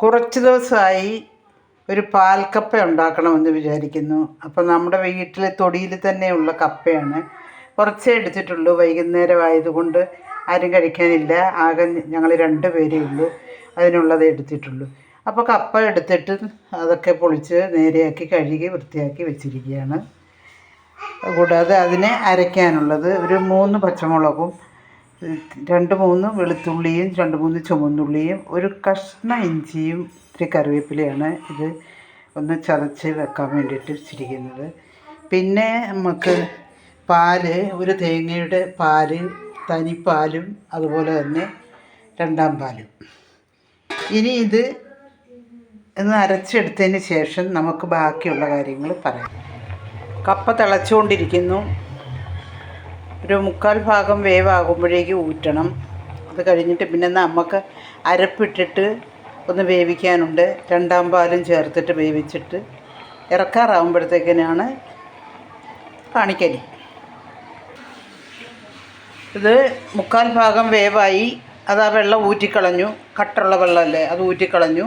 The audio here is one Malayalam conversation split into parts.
കുറച്ച് ദിവസമായി ഒരു പാൽക്കപ്പ ഉണ്ടാക്കണമെന്ന് വിചാരിക്കുന്നു. അപ്പോൾ നമ്മുടെ വീട്ടിലെ തൊടിയിൽ തന്നെയുള്ള കപ്പയാണ്. കുറച്ചേ എടുത്തിട്ടുള്ളൂ. വൈകുന്നേരം ആയതുകൊണ്ട് ആരും കഴിക്കാനില്ല. ആകെ ഞങ്ങൾ 2 പേരേ ഉള്ളൂ. അതിനുള്ളതേ എടുത്തിട്ടുള്ളൂ. അപ്പോൾ കപ്പ എടുത്തിട്ട് അതൊക്കെ പൊളിച്ച് നേരെയാക്കി കഴുകി വൃത്തിയാക്കി വെച്ചിരിക്കുകയാണ്. കൂടാതെ അതിനെ അരയ്ക്കാനുള്ളത് ഒരു 3 പച്ചമുളകും 2-3 വെളുത്തുള്ളിയും 2-3 ചുവന്നുള്ളിയും ഒരു കഷ്ണം ഇഞ്ചിയും ഇത്തിരി കറിവേപ്പിലയാണ് ഇത് ഒന്ന് ചതച്ച് വെക്കാൻ വേണ്ടിയിട്ട് വെച്ചിരിക്കുന്നത്. പിന്നെ നമുക്ക് പാല്, ഒരു തേങ്ങയുടെ പാല്, തനിപ്പാലും അതുപോലെ തന്നെ 2-ാം പാലും. ഇനി ഇത് ഒന്ന് അരച്ചെടുത്തതിന് ശേഷം നമുക്ക് ബാക്കിയുള്ള കാര്യങ്ങൾ പറയാം. കപ്പ തിളച്ചുകൊണ്ടിരിക്കുന്നു. ഒരു 3/4 ഭാഗം വേവാകുമ്പോഴേക്ക് ഊറ്റണം. അത് കഴിഞ്ഞിട്ട് പിന്നെ നമുക്ക് അരപ്പിട്ടിട്ട് ഒന്ന് വേവിക്കാനുണ്ട്. 2-ാം പാലും ചേർത്തിട്ട് വേവിച്ചിട്ട് ഇറക്കാറാകുമ്പോഴത്തേക്കിനാണ് കാണിക്കല്. ഇത് 3/4 ഭാഗം വേവായി. അത് ആ വെള്ളം ഊറ്റിക്കളഞ്ഞു. കട്ടുള്ള വെള്ളമല്ലേ, അത് ഊറ്റിക്കളഞ്ഞു.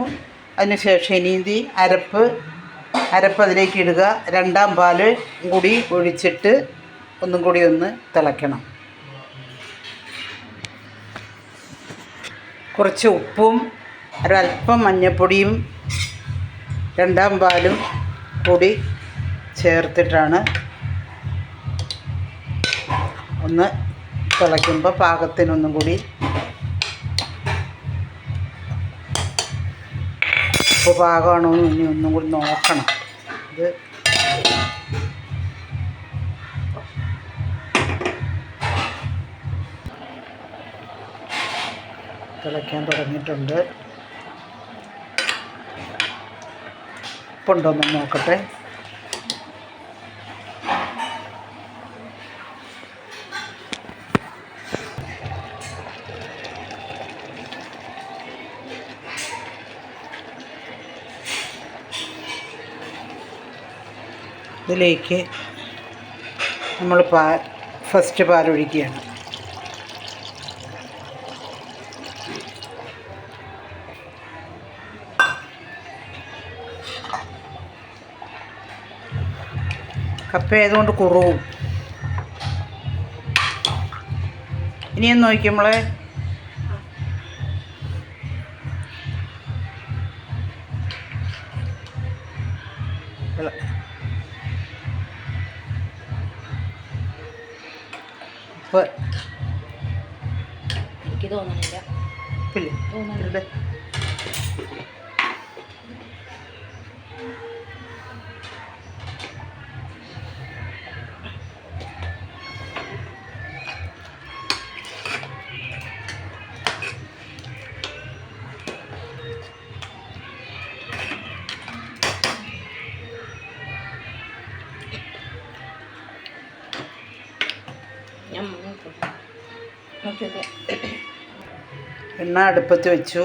അതിന് ശേഷം ഇനി അരപ്പ് അതിലേക്ക് ഇടുക. 2-ാം പാല് കൂടി ഒഴിച്ചിട്ട് ഒന്നും കൂടി ഒന്ന് തിളയ്ക്കണം. കുറച്ച് ഉപ്പും ഒരല്പം മഞ്ഞൾപ്പൊടിയും 2-ാം പാലും കൂടി ചേർത്തിട്ടാണ് ഒന്ന് തിളയ്ക്കുമ്പോൾ പാകത്തിനൊന്നും കൂടി ഉപ്പ് പാകമാണോ എന്ന് ഇനി ഒന്നും കൂടി നോക്കണം. ഇത് തിളയ്ക്കാൻ തുടങ്ങിയിട്ടുണ്ട്. ഉപ്പുണ്ടോയെന്ന് നോക്കട്ടെ. ഇതിലേക്ക് നമ്മൾ ഫസ്റ്റ് പാലൊഴിക്കുകയാണ്. കപ്പ ആയതുകൊണ്ട് കുറവും. ഇനിയൊന്ന് നോക്കി നമ്മളെ എനിക്ക് തോന്നുന്നില്ല. എണ്ണ അടുപ്പത്ത് വെച്ചു.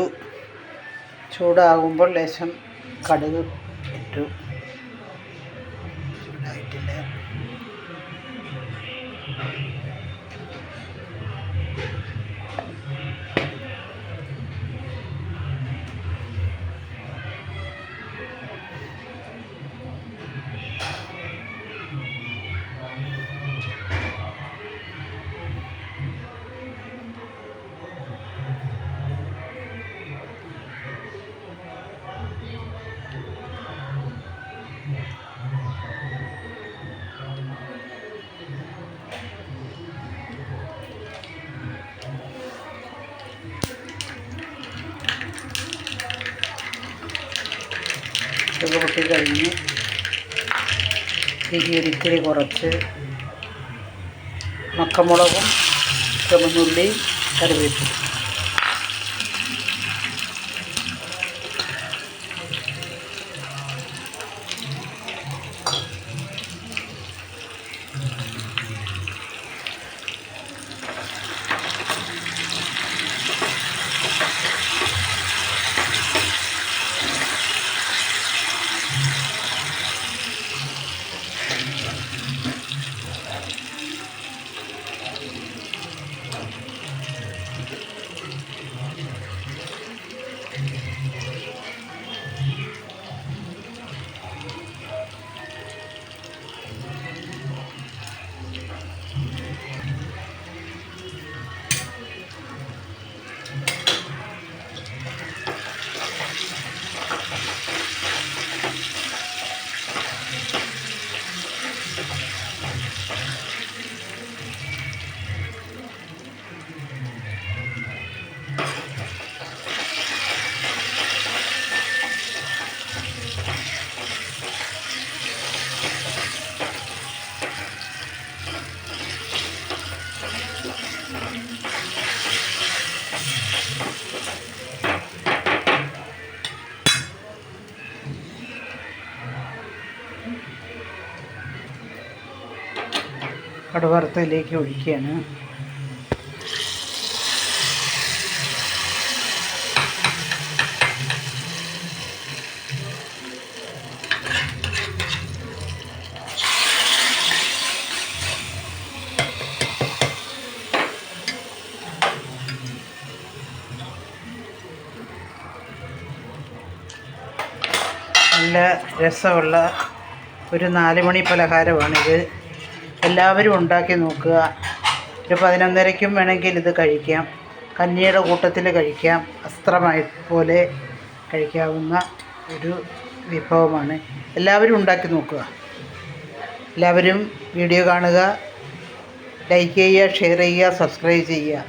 ചൂടാകുമ്പോൾ ലേശം കടുക് ഇട്ടു. ചൂടായിട്ടില്ല. ഇതൊക്കെ പൊട്ടി കഴിഞ്ഞ് ഒരിത്തിരി കുറച്ച് മക്കമുളകും ചുവന്നുള്ളിയും കറിവേപ്പില. കടുവറുത്തതിലേക്ക് ഒഴിക്കുകയാണ്. നല്ല രസമുള്ള ഒരു 4 മണി പലഹാരമാണിത്. എല്ലാവരും ഉണ്ടാക്കി നോക്കുക. ഒരു 11:30ക്കും വേണമെങ്കിൽ ഇത് കഴിക്കാം. കഞ്ഞിയുടെ കൂട്ടത്തിൽ കഴിക്കാം. അസ്ത്രമായി പോലെ കഴിക്കാവുന്ന ഒരു വിഭവമാണ്. എല്ലാവരും ഉണ്ടാക്കി നോക്കുക. എല്ലാവരും വീഡിയോ കാണുക, ലൈക്ക് ചെയ്യുക, ഷെയർ ചെയ്യുക, സബ്സ്ക്രൈബ് ചെയ്യുക.